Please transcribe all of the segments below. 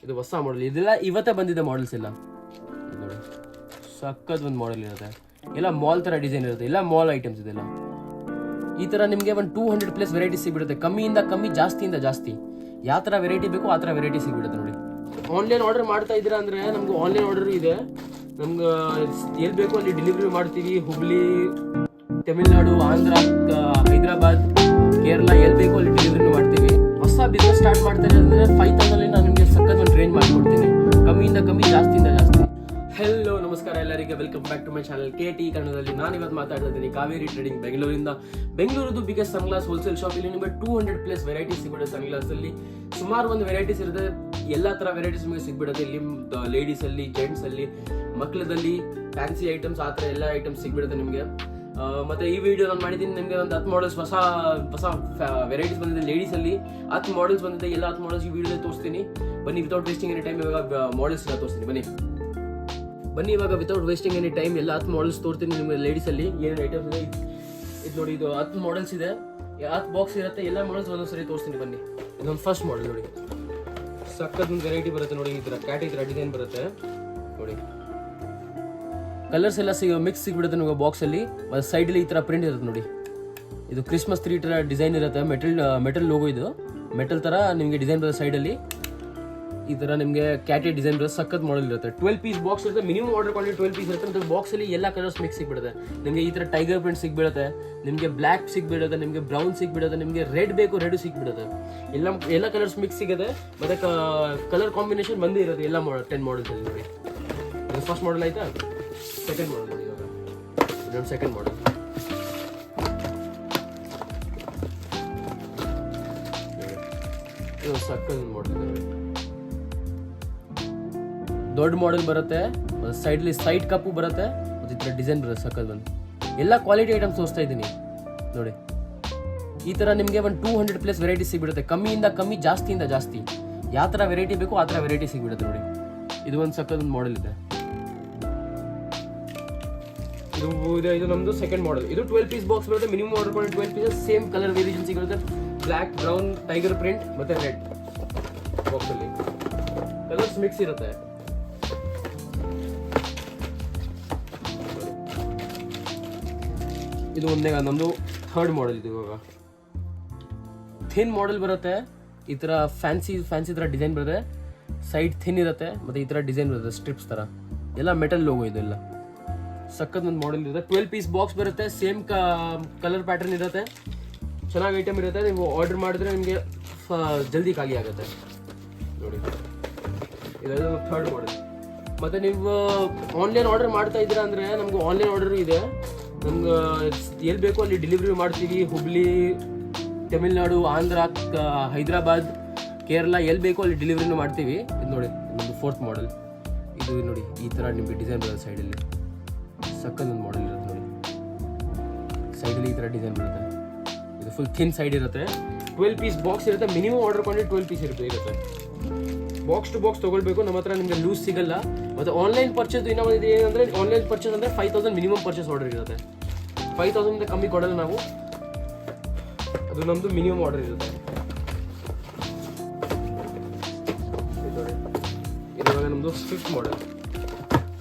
ಇದು ಹೊಸ ಮಾಡೆಲ್, ಇದೆಲ್ಲ ಇವತ್ತೇ ಬಂದಿದೆ ಮಾಡೆಲ್ಸ್ ಎಲ್ಲ ನೋಡಿ. ಸಕ್ಕತ್ ಒಂದು ಮಾಡೆಲ್ ಇರುತ್ತೆ, ಎಲ್ಲ ಮಾಲ್ ಥರ ಡಿಸೈನ್ ಇರುತ್ತೆ, ಎಲ್ಲ ಮಾಲ್ ಐಟಮ್ಸ್ ಇದೆಲ್ಲ. ಈ ಥರ ನಿಮಗೆ ಒಂದು 200+ ವೆರೈಟಿ ಸಿಗ್ಬಿಡುತ್ತೆ, ಕಮ್ಮಿಯಿಂದ ಕಮ್ಮಿ ಜಾಸ್ತಿಯಿಂದ ಜಾಸ್ತಿ. ಯಾವ ಥರ ವೆರೈಟಿ ಬೇಕೋ ಆ ಥರ ವೆರೈಟಿ ಸಿಗ್ಬಿಡುತ್ತೆ ನೋಡಿ. ಆನ್ಲೈನ್ ಆರ್ಡರ್ ಮಾಡ್ತಾ ಇದ್ದೀರಾ ಅಂದರೆ ನಮ್ಗೆ ಆನ್ಲೈನ್ ಆರ್ಡರ್ ಇದೆ, ನಮ್ಗೆ ಎಲ್ಲಿ ಬೇಕೋ ಅಲ್ಲಿ ಡೆಲಿವರಿ ಮಾಡ್ತೀವಿ. ಹುಬ್ಳಿ, ತಮಿಳ್ನಾಡು, ಆಂಧ್ರ, ಹೈದರಾಬಾದ್, ಕೇರಳ, ಎಲ್ಲಿ ಬೇಕೋ ಅಲ್ಲಿ ಡೆಲಿವರಿನೂ ಮಾಡ್ತೀವಿ. ಹೊಸ ಬಿಸ್ನೆಸ್ ಸ್ಟಾರ್ಟ್ ಮಾಡ್ತಾರೆ ಅಂದರೆ 5,000 ನಾನು ನಿಮಗೆ ಸಕ್ಕತ್ ಒಂದು ರೇಂಜ್ ಮಾಡಿಕೊಡ್ತೀನಿ, ಕಮ್ಮಿಯಿಂದ ಕಮ್ಮಿ ಜಾಸ್ತಿಯಿಂದ ಜಾಸ್ತಿ. ಹೆಲೋ ನಮಸ್ಕಾರ ಎಲ್ಲರಿಗೆ, welcome back to my channel KT ಕನ್ನಡದಲ್ಲಿ. ನಾನು ಇವತ್ತು ಮಾತಾಡ್ತಾ ಇದ್ದೀನಿ ಕಾವೇರಿ ಟ್ರೇಡಿಂಗ್ ಬೆಂಗಳೂರಿಂದ. ಬೆಂಗಳೂರದು ಬಿಗ್ಗೆಸ್ಟ್ ಸನ್ಗ್ಲಾಸ್ ಹೋಲ್ಸೇಲ್ ಶಾಪ್. ಇಲ್ಲಿ ನಿಮಗೆ 200+ ವೆರೈಟೀಸ್ ಸಿಗ್ಬಿಡುತ್ತೆ. ಸನ್ಗ್ಲಾಸ್ ಅಲ್ಲಿ ಸುಮಾರು ಒಂದು ವೆರೈಟೀಸ್ ಇರುತ್ತೆ, ಎಲ್ಲ ತರ ವೆರೈಟೀಸ್ ನಿಮಗೆ ಸಿಗ್ಬಿಡುತ್ತೆ. ಇಲ್ಲಿ ಲೇಡೀಸ್ ಅಲ್ಲಿ, ಜೆಂಟ್ಸ್ ಅಲ್ಲಿ, ಮಕ್ಕಳದಲ್ಲಿ, ಫ್ಯಾನ್ಸಿ ಐಟಮ್ಸ್, ಆ ಥರ ಎಲ್ಲ ಐಟಮ್ಸ್ ಸಿಗ್ಬಿಡುತ್ತೆ ನಿಮಗೆ. ಮತ್ತೆ ಈ ವಿಡಿಯೋ ನಾನು ಮಾಡಿದ್ದೀನಿ ನಿಮಗೆ ಒಂದು 10 ಮಾಡಲ್ಸ್ ಹೊಸ ವೆರೈಟೀಸ್ ಬಂದಿದೆ. ಲೇಡೀಸ್ ಅಲ್ಲಿ 10 ಮಾಡಲ್ಸ್ ಬಂದಿದೆ, ಎಲ್ಲ 10 ಮಾಡಲ್ಸ್ ಈ ವಿಡಿಯೋದಲ್ಲಿ ತೋರಿಸ್ತೀನಿ. ಬನ್ನಿ, ವಿತೌಟ್ ವೇಸ್ಟಿಂಗ್ ಎನಿ ಟೈಮ್ ಇವಾಗ ಮಾಡಲ್ಸ್ ಎಲ್ಲ ತೋರಿಸ್ತೀನಿ. ಬನ್ನಿ ಇವಾಗ ವಿತೌಟ್ ವೇಸ್ಟಿಂಗ್ ಎನಿ ಟೈಮ್ ಎಲ್ಲ 10 ಮಾಡಲ್ಸ್ ತೋರಿಸ್ತೀನಿ ನಿಮಗೆ. ಲೇಡೀಸ್ ಅಲ್ಲಿ ಏನೇನು ಐಟಮ್ಸ್ ಇದೆ ಇದು ನೋಡಿ, ಇದು 10 ಮಾಡಲ್ಸ್ ಇದೆ, 10 ಬಾಕ್ಸ್ ಇರುತ್ತೆ, ಎಲ್ಲ ಮಾಡಲ್ಸ್ ಒಂದೊಂದ್ಸರಿ ತೋರಿಸ್ತೀನಿ ಬನ್ನಿ. ಇದೊಂದು ಫಸ್ಟ್ ಮಾಡಲ್ ನೋಡಿ, ಸಕ್ಕತ್ ಒಂದು ವೆರೈಟಿ ಬರುತ್ತೆ ನೋಡಿ. ಈ ಥರ ಕ್ಯಾಟ್, ಈ ಥರ ಡಿಸೈನ್ ಬರುತ್ತೆ ನೋಡಿ. ಕಲರ್ಸ್ ಎಲ್ಲ ಮಿಕ್ಸ್ ಸಿಗ್ಬಿಡುತ್ತೆ ನಿಮಗೆ ಬಾಕ್ಸ್ ಅಲ್ಲಿ. ಮತ್ತು ಸೈಡಲ್ಲಿ ಈ ಥರ ಪ್ರಿಂಟ್ ಇರುತ್ತೆ ನೋಡಿ. ಇದು ಕ್ರಿಸ್ಮಸ್ ಟ್ರೀ ಥರ ಡಿಸೈನ್ ಇರುತ್ತೆ, ಮೆಟಲ್ ಲೋಗೋ. ಇದು ಮೆಟಲ್ ಥರ ನಿಮಗೆ ಡಿಸೈನ್ ಬರುತ್ತೆ ಸೈಡಲ್ಲಿ. ಈ ಥರ ನಿಮಗೆ ಕ್ಯಾಟೆ ಡಿಸೈನ್ ಬರುತ್ತೆ, ಸಕ್ಕತ್ ಮಾಡಲ್ ಇರುತ್ತೆ. 12 ಪೀಸ್ ಬಾಕ್ಸ್ ಇರುತ್ತೆ, ಮಿನಿಮಮ್ ಆರ್ಡರ್ ಕ್ವಾಂಟಿಟಿ 12 ಪೀಸ್ ಇರುತ್ತೆ. ಮತ್ತು ಬಾಕ್ಸಲ್ಲಿ ಎಲ್ಲ ಕಲರ್ಸ್ ಮಿಕ್ಸ್ ಸಿಗ್ಬಿಡುತ್ತೆ ನಿಮಗೆ. ಈ ಥರ ಟೈಗರ್ ಪ್ರಿಂಟ್ ಸಿಗ್ಬಿಡುತ್ತೆ ನಿಮಗೆ, ಬ್ಲ್ಯಾಕ್ ಸಿಗ್ಬಿಡುತ್ತೆ ನಿಮಗೆ, ಬ್ರೌನ್ ಸಿಗ್ಬಿಡುತ್ತೆ ನಿಮಗೆ, ರೆಡ್ ಬೇಕು ರೆಡ್ ಸಿಗ್ಬಿಡುತ್ತೆ. ಎಲ್ಲ ಕಲರ್ಸ್ ಮಿಕ್ಸ್ ಸಿಗುತ್ತೆ. ಮತ್ತು ಕಲರ್ ಕಾಂಬಿನೇಷನ್ ಬಂದೇ ಇರುತ್ತೆ ಎಲ್ಲ 10 ಮಾಡಲ್ಸ್ ಅಲ್ಲಿ ನೋಡಿ. ಇದು ಫಸ್ಟ್ ಮಾಡಲ್ ಆಯ್ತಾ. ಸೆಕೆಂಡ್ ಮಾಡಲ್ ನೋಡಿ, ಇವಾಗ ಇದೊಂದು ಸೆಕೆಂಡ್ ಮಾಡಲ್. ಇದು ಸಕ್ಕತ್ ಮಾಡಲ್ ಇದೆ, ದೊಡ್ಡ ಮಾಡೆಲ್ ಬರುತ್ತೆ. ಸೈಡ್ಲಿ ಸೈಡ್ ಕಪ್ಪು ಬರುತ್ತೆ, ಮತ್ತು ಈ ಥರ ಡಿಸೈನ್ ಬರುತ್ತೆ ಸಕ್ಕತ್ ಬಂದು. ಎಲ್ಲ ಕ್ವಾಲಿಟಿ ಐಟಮ್ಸ್ ತೋರಿಸ್ತಾ ಇದ್ದೀನಿ ನೋಡಿ. ಈ ಥರ ನಿಮಗೆ ಒಂದು 200+ ವೆರೈಟಿ ಸಿಗ್ಬಿಡುತ್ತೆ, ಕಮ್ಮಿಯಿಂದ ಕಮ್ಮಿ ಜಾಸ್ತಿಯಿಂದ ಜಾಸ್ತಿ. ಯಾವ ಥರ ವೆರೈಟಿ ಬೇಕೋ ಆ ಥರ ವೆರೈಟಿ ಸಿಗ್ಬಿಡುತ್ತೆ ನೋಡಿ. ಇದು ಒಂದು ಸಕ್ಕತ್ ಒಂದು ಮಾಡೆಲ್ ಇದೆ. ಇದು ನಮ್ಮದು ಸೆಕೆಂಡ್ ಮಾಡೆಲ್. ಇದು 12 ಪೀಸ್ ಬಾಕ್ಸ್ ಬರುತ್ತೆ, ಮಿನಿಮಮ್ ಆರ್ಡರ್ ಮಾಡಿ 12 ಪೀಸಸ್. ಸೇಮ್ ಕಲರ್ ವೇರಿಯೇಷನ್ ಸಿಗುತ್ತೆ, ಬ್ಲ್ಯಾಕ್, ಬ್ರೌನ್, ಟೈಗರ್ ಪ್ರಿಂಟ್ ಮತ್ತು ರೆಡ್ ಬಾಕ್ಸಲ್ಲಿ ಕಲರ್ಸ್ ಮಿಕ್ಸ್ ಇರುತ್ತೆ. ಇದು ಒಂದೇ ನಮ್ಮದು ಥರ್ಡ್ ಮಾಡೆಲ್. ಇದು ಇವಾಗ ಥಿನ್ ಮಾಡೆಲ್ ಬರುತ್ತೆ. ಈ ಥರ ಫ್ಯಾನ್ಸಿ ಥರ ಡಿಸೈನ್ ಬರುತ್ತೆ, ಸೈಡ್ ಥಿನ್ ಇರುತ್ತೆ, ಮತ್ತು ಈ ಥರ ಡಿಸೈನ್ ಬರುತ್ತೆ ಸ್ಟ್ರಿಪ್ಸ್ ಥರ, ಎಲ್ಲ ಮೆಟಲ್ ಲೋಗೋ. ಇದೆಲ್ಲ ಸಕ್ಕತ್ ಒಂದು ಮಾಡೆಲ್ ಇರುತ್ತೆ. 12 ಪೀಸ್ ಬಾಕ್ಸ್ ಬರುತ್ತೆ, ಸೇಮ್ ಕಲರ್ ಪ್ಯಾಟರ್ನ್ ಇರುತ್ತೆ, ಚೆನ್ನಾಗಿ ಐಟಮ್ ಇರುತ್ತೆ. ನೀವು ಆರ್ಡರ್ ಮಾಡಿದ್ರೆ ನಿಮಗೆ ಜಲ್ದಿ ಖಾಲಿ ಆಗುತ್ತೆ ನೋಡಿ. ಇದೆಲ್ಲ ಥರ್ಡ್ ಮಾಡೆಲ್. ಮತ್ತು ನೀವು ಆನ್ಲೈನ್ ಆರ್ಡರ್ ಮಾಡ್ತಾ ಇದ್ದೀರಾ ಅಂದರೆ ನಮ್ಗೆ ಆನ್ಲೈನ್ ಆರ್ಡರ್ ಇದೆ, ನಮ್ಗೆ ಎಲ್ಲಿ ಬೇಕೋ ಅಲ್ಲಿ ಡೆಲಿವರಿ ಮಾಡ್ತೀವಿ. ಹುಬ್ಳಿ, ತಮಿಳ್ನಾಡು, ಆಂಧ್ರ, ಹೈದರಾಬಾದ್, ಕೇರಳ, ಎಲ್ಲಿ ಬೇಕೋ ಅಲ್ಲಿ ಡೆಲಿವರಿನೂ ಮಾಡ್ತೀವಿ. ಇದು ನೋಡಿ ನಮ್ಮದು ಫೋರ್ತ್ ಮಾಡೆಲ್. ಇದು ನೋಡಿ ಈ ಥರ ನಿಮಗೆ ಡಿಸೈನ್ ಬರುತ್ತೆ ಸೈಡಲ್ಲಿ, ಸಕ್ಕತ್ ಒಂದು ಮಾಡೆಲ್ ಇರುತ್ತೆ ನೋಡಿ. ಸೈಡಲ್ಲಿ ಈ ಥರ ಡಿಸೈನ್ ಬರುತ್ತೆ. ಇದು ಫುಲ್ ಥಿನ್ ಸೈಡ್ ಇರುತ್ತೆ. 12 ಪೀಸ್ ಬಾಕ್ಸ್ ಇರುತ್ತೆ, ಮಿನಿಮಮ್ ಆರ್ಡರ್ ಕ್ವಾಂಟಿಟಿ 12 ಪೀಸ್ ಇರುತ್ತೆ. ಬಾಕ್ಸ್ ಟು ಬಾಕ್ಸ್ ತೊಗೊಳ್ಬೇಕು, ನಮ್ಮ ಹತ್ರ ನಿಮಗೆ ಲೂಸ್ ಸಿಗಲ್ಲ. ಮತ್ತು ಆನ್ಲೈನ್ ಪರ್ಚೇಸ್ ಇನ್ನೂ ಒಂದು ಏನಂದರೆ, ಆನ್ಲೈನ್ ಪರ್ಚೇಸ್ ಅಂದರೆ 5,000 ಮಿನಿಮಮ್ ಪರ್ಚೇಸ್ ಆರ್ಡರ್ ಇರುತ್ತೆ. 5,000 ಕಮ್ಮಿ ಕೊಡಲ್ಲ ನಾವು, ಅದು ನಮ್ಮದು ಮಿನಿಮಮ್ ಆರ್ಡರ್ ಇರುತ್ತೆ. ಇವಾಗ ನಮ್ಮದು 5th ಮಾಡೆಲ್.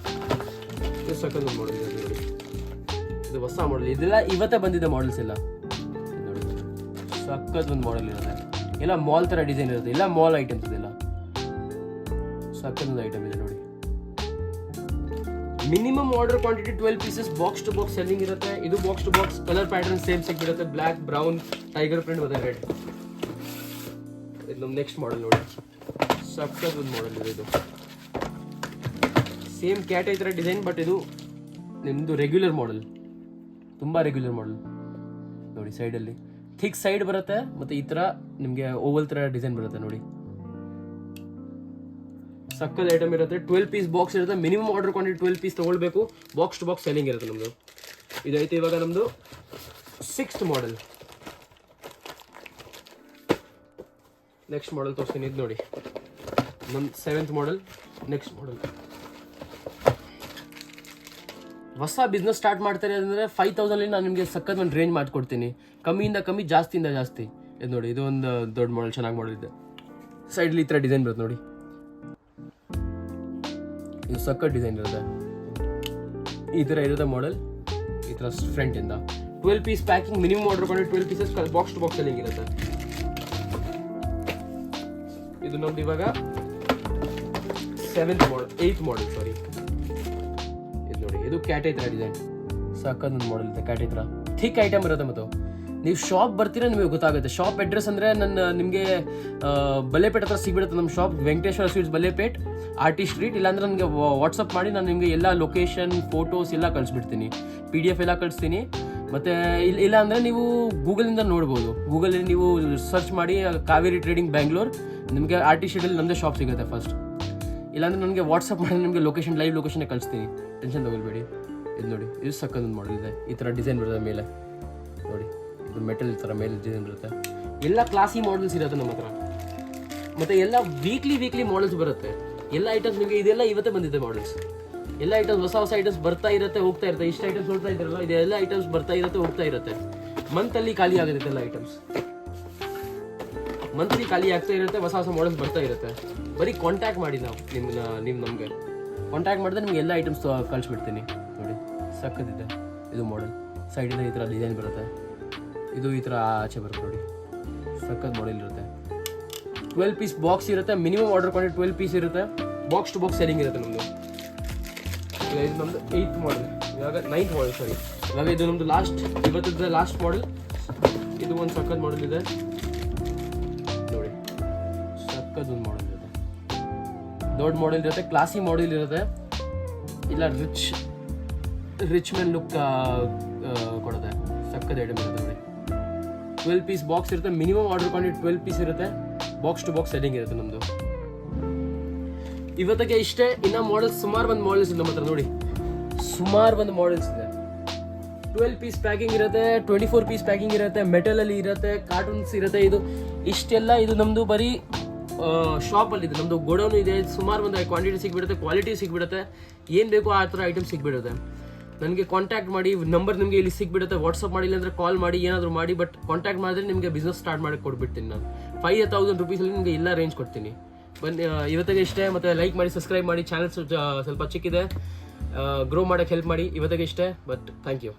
ಇದು ಸೆಕೆಂಡ್ ಮಾಡೆಲ್ ಇದೆ ನೋಡಿ. ಇದು ಹೊಸ ಮಾಡೆಲ್, ಇದೆಲ್ಲ ಇವತ್ತೇ ಬಂದಿದೆ ಮಾಡೆಲ್ಸ್ ಎಲ್ಲ ನೋಡಿ. ಸಕ್ಕತ್ ಒಂದು ಮಾಡೆಲ್ ಇರುತ್ತೆ, ಎಲ್ಲ ಮಾಲ್ ಥರ ಡಿಸೈನ್ ಇರುತ್ತೆ, ಎಲ್ಲ ಮಾಲ್ ಐಟಮ್ಸ್ ಇದೆಲ್ಲ. ಸಕ್ಕತ್ ಒಂದು ಐಟಮ್ ಇದೆ ನೋಡಿ. Minimum order quantity 12 pieces, box to box selling ಇರುತ್ತೆ. ಇದು box to box colour pattern same ಸಿಗ್ಬಿಡುತ್ತೆ, ಬ್ಲ್ಯಾಕ್, ಬ್ರೌನ್, ಟೈಗರ್ ಪ್ರಿಂಟ್ ಮತ್ತು ರೆಡ್. ಇದು ನಮ್ಮ ನೆಕ್ಸ್ಟ್ ಮಾಡೆಲ್ ನೋಡಿ, ಸಕ್ಕತ್ ಒಂದು ಮಾಡೆಲ್ ಇದೆ. ಇದು ಸೇಮ್ ಕ್ಯಾಟ್ ಈ ಥರ ಡಿಸೈನ್, ಬಟ್ ಇದು ನಿಮ್ಮದು ರೆಗ್ಯುಲರ್ ಮಾಡೆಲ್, ತುಂಬ ರೆಗ್ಯುಲರ್ ಮಾಡೆಲ್ ನೋಡಿ. ಸೈಡಲ್ಲಿ ಥಿಕ್ ಸೈಡ್ ಬರುತ್ತೆ, ಮತ್ತು ಈ ಥರ ನಿಮಗೆ ಓವಲ್ ಥರ ಡಿಸೈನ್ ಬರುತ್ತೆ ನೋಡಿ. ಸಕ್ಕತ್ ಐಟಮ್ ಇರುತ್ತೆ. 12 ಪೀಸ್ ಬಾಕ್ಸ್ ಇರುತ್ತೆ, ಮಿನಿಮಮ್ ಆರ್ಡರ್ ಕ್ವಾಂಟಿಟಿ 12 ಪೀಸ್ ತೊಗೊಳ್ಬೇಕು. ಬಾಕ್ಸ್ ಟು ಬಾಕ್ಸ್ ಸೆಲ್ಲಿಂಗ್ ಇರುತ್ತೆ ನಮ್ಮದು. ಇದೈತೆ ಇವಾಗ ನಮ್ಮದು 6th ಮಾಡೆಲ್. ನೆಕ್ಸ್ಟ್ ಮಾಡೆಲ್ ತೋರಿಸ್ತೀನಿ. ಇದು ನೋಡಿ ನಮ್ಮ 7th ಮಾಡೆಲ್. ನೆಕ್ಸ್ಟ್ ಮಾಡೆಲ್ ಹೊಸ ಬಿಸ್ನೆಸ್ ಸ್ಟಾರ್ಟ್ ಮಾಡ್ತಾರೆ ಅಂದರೆ 5,000 ನಾನು ನಿಮಗೆ ಸಕ್ಕತ್ ಒಂದು ರೇಂಜ್ ಮಾಡಿಕೊಡ್ತೀನಿ, ಕಮ್ಮಿಯಿಂದ ಕಮ್ಮಿ ಜಾಸ್ತಿಯಿಂದ ಜಾಸ್ತಿ. ಇದು ನೋಡಿ, ಇದು ಒಂದು ದೊಡ್ಡ ಮಾಡೆಲ್, ಚೆನ್ನಾಗಿ ಮಾಡೆಲ್ ಇದೆ. ಸೈಡಲ್ಲಿ ಈ ಥರ ಡಿಸೈನ್ ಬರುತ್ತೆ ನೋಡಿ. ಇದು ಸಕ್ಕತ್ ಡಿಸೈನ್ ಇರುತ್ತೆ. ಈ ಥರ ಇರುತ್ತೆ ಮಾಡೆಲ್, ಈ ಥರ ಫ್ರಂಟಿಂದ 12 ಪೀಸ್ ಪ್ಯಾಕಿಂಗ್ ಮಿನಿಮಮ್ ಆರ್ಡರ್ ಮಾಡಿ 12 pieces box to box selling ಇರುತ್ತೆ. ಇದು ನಮ್ದು ಇವಾಗ 8th ಮಾಡೆಲ್ ಸಾರಿ. ಇದು ನೋಡಿ, ಇದು ಕ್ಯಾಟ್ ಐತ್ರ ಡಿಸೈನ್, ಸಕ್ಕದೊಂದು ಮಾಡೆಲ್ ಇದೆ. ಕ್ಯಾಟ್ ಐತ್ರ ಥಿಕ್ ಐಟಮ್ ಇರುತ್ತೆ. ಮತ್ತು ನೀವು ಶಾಪ್ ಬರ್ತೀರಾ ನಿಮಗೆ ಗೊತ್ತಾಗುತ್ತೆ. ಶಾಪ್ ಅಡ್ರೆಸ್ ಅಂದರೆ ನಿಮಗೆ ಬಲ್ಲೇಪೇಟ್ ಹತ್ರ ಸಿಗ್ಬಿಡುತ್ತೆ ನಮ್ಮ shop, Venkateshwara sweets Ballepet, RT street. ಇಲ್ಲಾಂದ್ರೆ ನನಗೆ ವಾಟ್ಸಪ್ ಮಾಡಿ ನಾನು ನಿಮಗೆ ಎಲ್ಲ ಲೊಕೇಶನ್ ಫೋಟೋಸ್ ಎಲ್ಲ ಕಳಿಸ್ಬಿಡ್ತೀನಿ, PDF ಎಲ್ಲ ಕಳಿಸ್ತೀನಿ. ಮತ್ತು ಇಲ್ಲ ಅಂದರೆ ನೀವು ಗೂಗಲಿಂದ ನೋಡ್ಬೋದು. ಗೂಗಲಲ್ಲಿ ನೀವು ಸರ್ಚ್ ಮಾಡಿ ಕಾವೇರಿ ಟ್ರೇಡಿಂಗ್ ಬ್ಯಾಂಗ್ಳೂರ್, ನಿಮಗೆ RT ಸ್ಟ್ರೀಟಲ್ಲಿ ನಮ್ಮದೇ ಶಾಪ್ ಸಿಗುತ್ತೆ ಫಸ್ಟ್. ಇಲ್ಲಾಂದರೆ ನನಗೆ ವಾಟ್ಸಪ್ ಮಾಡಿ ನಿಮಗೆ ಲೊಕೇಶನ್, ಲೈವ್ ಲೊಕೇಶನ್ನೇ ಕಳಿಸ್ತೀನಿ, ಟೆನ್ಷನ್ ತಗೊಳ್ಬೇಡಿ. ಇದು ನೋಡಿ, ಇದು ಸಕ್ಕದೊಂದು ಮಾಡೆಲ್ ಇದೆ. ಈ ಥರ ಡಿಸೈನ್ ಬರುತ್ತೆ ಮೇಲೆ ನೋಡಿ, ಇದು ಮೆಟಲ್ ಈ ಥರ ಮೇಲೆ ಡಿಸೈನ್ ಬರುತ್ತೆ. ಎಲ್ಲ ಕ್ಲಾಸಿ ಮಾಡೆಲ್ಸ್ ಇರುತ್ತೆ ನಮ್ಮ ಹತ್ರ. ಮತ್ತು ಎಲ್ಲ ವೀಕ್ಲಿ ಮಾಡೆಲ್ಸ್ ಬರುತ್ತೆ. ಎಲ್ಲ ಐಟಮ್ಸ್ ನಿಮಗೆ ಇದೆಲ್ಲ ಇವತ್ತೇ ಬಂದಿದೆ ಮಾಡೆಲ್ಸ್. ಎಲ್ಲ ಐಟಮ್ಸ್ ಹೊಸ ಐಟಮ್ಸ್ ಬರ್ತಾ ಇರುತ್ತೆ, ಹೋಗ್ತಾ ಇರುತ್ತೆ. ಇಷ್ಟು ಐಟಮ್ಸ್ ನೋಡ್ತಾ ಇದ್ದಾರಲ್ಲ, ಇದೆಲ್ಲ ಐಟಮ್ಸ್ ಬರ್ತಾ ಇರುತ್ತೆ, ಹೋಗ್ತಾ ಇರುತ್ತೆ. ಮಂತಲ್ಲಿ ಖಾಲಿ ಆಗುತ್ತೆ ಎಲ್ಲ ಐಟಮ್ಸ್, ಮಂತ್ಲಿ ಖಾಲಿ ಆಗ್ತಾ ಇರುತ್ತೆ, ಹೊಸ ಮಾಡೆಲ್ಸ್ ಬರ್ತಾ ಇರುತ್ತೆ. ಬರೀ ಕಾಂಟ್ಯಾಕ್ಟ್ ಮಾಡಿ ನೀವು ನಮಗೆ ಕಾಂಟ್ಯಾಕ್ಟ್ ಮಾಡಿದ್ರೆ ನಿಮ್ಗೆ ಎಲ್ಲ ಐಟಮ್ಸ್ ಕಳಿಸ್ಬಿಡ್ತೀನಿ. ನೋಡಿ ಸಕ್ಕತ್ತಿದೆ ಇದು ಮಾಡೆಲ್. ಸೈಡಿಂದ ಈ ಥರ ಡಿಸೈನ್ ಬರುತ್ತೆ, ಇದು ಈ ಥರ ಆಚೆ ಬರುತ್ತೆ ನೋಡಿ, ಸಕ್ಕತ್ ಮಾಡೆಲ್ ಇರುತ್ತೆ. 12 ಪೀಸ್ ಬಾಕ್ಸ್ ಇರುತ್ತೆ, ಮಿನಿಮಮ್ ಆರ್ಡರ್ ಮಾಡಿ 12 ಪೀಸ್ ಇರುತ್ತೆ. ಬಾಕ್ಸ್ ಟು ಬಾಕ್ಸ್ ಸೆಲ್ಲಿಂಗ್ ಇರುತ್ತೆ ನಮ್ಮದು. ಇದು ನಮ್ಮದು 8th ಮಾಡೆಲ್, ಇವಾಗ 9th ಮಾಡೆಲ್ ಸಾರಿ. ಇವಾಗ ಇದು ನಮ್ಮದು ಇವತ್ತಿದ್ದ ಲಾಸ್ಟ್ ಮಾಡೆಲ್. ಇದು ಒಂದು ಸಕ್ಕತ್ ಮಾಡೆಲ್ ಇದೆ ನೋಡಿ, ಸಕ್ಕದೊಂದು ಮಾಡೆಲ್ ಇರುತ್ತೆ. ದೊಡ್ಡ ಮಾಡೆಲ್ ಇರುತ್ತೆ, ಕ್ಲಾಸಿ ಮಾಡೆಲ್ ಇರುತ್ತೆ, ಇಲ್ಲ ರಿಚ್ ಮೆನ್ ಲುಕ್ ಕೊಡುತ್ತೆ. ಸಕ್ಕದ ಐಟಮ್ ಇರುತ್ತೆ ನೋಡಿ. 12 ಪೀಸ್ ಬಾಕ್ಸ್ ಇರುತ್ತೆ, ಮಿನಿಮಮ್ ಆರ್ಡರ್ ಮಾಡಿ 12 ಪೀಸ್ ಇರುತ್ತೆ. ಬಾಕ್ಸ್ ಟು ಬಾಕ್ಸ್ ಸೆಲ್ಲಿಂಗ್ ಇರುತ್ತೆ ನಮ್ಮದು. ಇವತ್ತಿಗೆ ಇಷ್ಟೇ. ಇನ್ನು ಮಾಡೆಲ್ಸ್ ಸುಮಾರು ಒಂದು ಮಾಡೆಲ್ಸ್ ಇದೆ ನಮ್ಮ ಹತ್ರ ನೋಡಿ, ಸುಮಾರು ಒಂದು ಮಾಡೆಲ್ಸ್ ಇದೆ. 12 ಪೀಸ್ ಪ್ಯಾಕಿಂಗ್ ಇರುತ್ತೆ, 24 ಪೀಸ್ ಪ್ಯಾಕಿಂಗ್ ಇರುತ್ತೆ, ಮೆಟಲಲ್ಲಿ ಇರುತ್ತೆ, ಕಾರ್ಟೂನ್ಸ್ ಇರುತ್ತೆ. ಇಷ್ಟೆಲ್ಲ ಇದು ನಮ್ಮದು ಬರೀ ಶಾಪಲ್ಲಿ ಇದೆ, ನಮ್ಮದು ಗೋಡೌನ್ ಇದೆ. ಸುಮಾರು ಒಂದು ಕ್ವಾಂಟಿಟಿ ಸಿಗ್ಬಿಡುತ್ತೆ, ಕ್ವಾಲಿಟಿ ಸಿಗ್ಬಿಡುತ್ತೆ, ಏನು ಬೇಕೋ ಆ ಥರ ಐಟಮ್ ಸಿಗ್ಬಿಡುತ್ತೆ. ನನಗೆ ಕಾಂಟ್ಯಾಕ್ಟ್ ಮಾಡಿ, ನಂಬರ್ ನಿಮಗೆ ಇಲ್ಲಿ ಸಿಗ್ಬಿಡುತ್ತೆ. ವಾಟ್ಸಪ್ ಮಾಡಿ, ಇಲ್ಲಾಂದ್ರೆ ಕಾಲ್ ಮಾಡಿ, ಏನಾದರೂ ಮಾಡಿ. ಬಟ್ ಕಾಂಟ್ಯಾಕ್ಟ್ ಮಾಡಿದ್ರೆ ನಿಮಗೆ ಬಿಸ್ನೆಸ್ ಸ್ಟಾರ್ಟ್ ಮಾಡಿ ಕೊಟ್ಬಿಡ್ತೀನಿ ನಾನು. 5,000 ರೂಪೀಸಲ್ಲಿ ನಿಮಗೆ ಎಲ್ಲ ರೇಂಜ್ ಕೊಡ್ತೀನಿ. ಬನ್ನಿ, ಇವತ್ತಿಗೆ ಇಷ್ಟೇ. ಮತ್ತು ಲೈಕ್ ಮಾಡಿ, ಸಬ್ಸ್ಕ್ರೈಬ್ ಮಾಡಿ. ಚಾನಲ್ ಸ್ವಲ್ಪ ಚಿಕ್ಕಿದೆ, ಗ್ರೋ ಮಾಡೋಕ್ಕೆ ಹೆಲ್ಪ್ ಮಾಡಿ. ಇವತ್ತಿಗೆ ಇಷ್ಟೇ, ಬಟ್ ಥ್ಯಾಂಕ್ ಯು.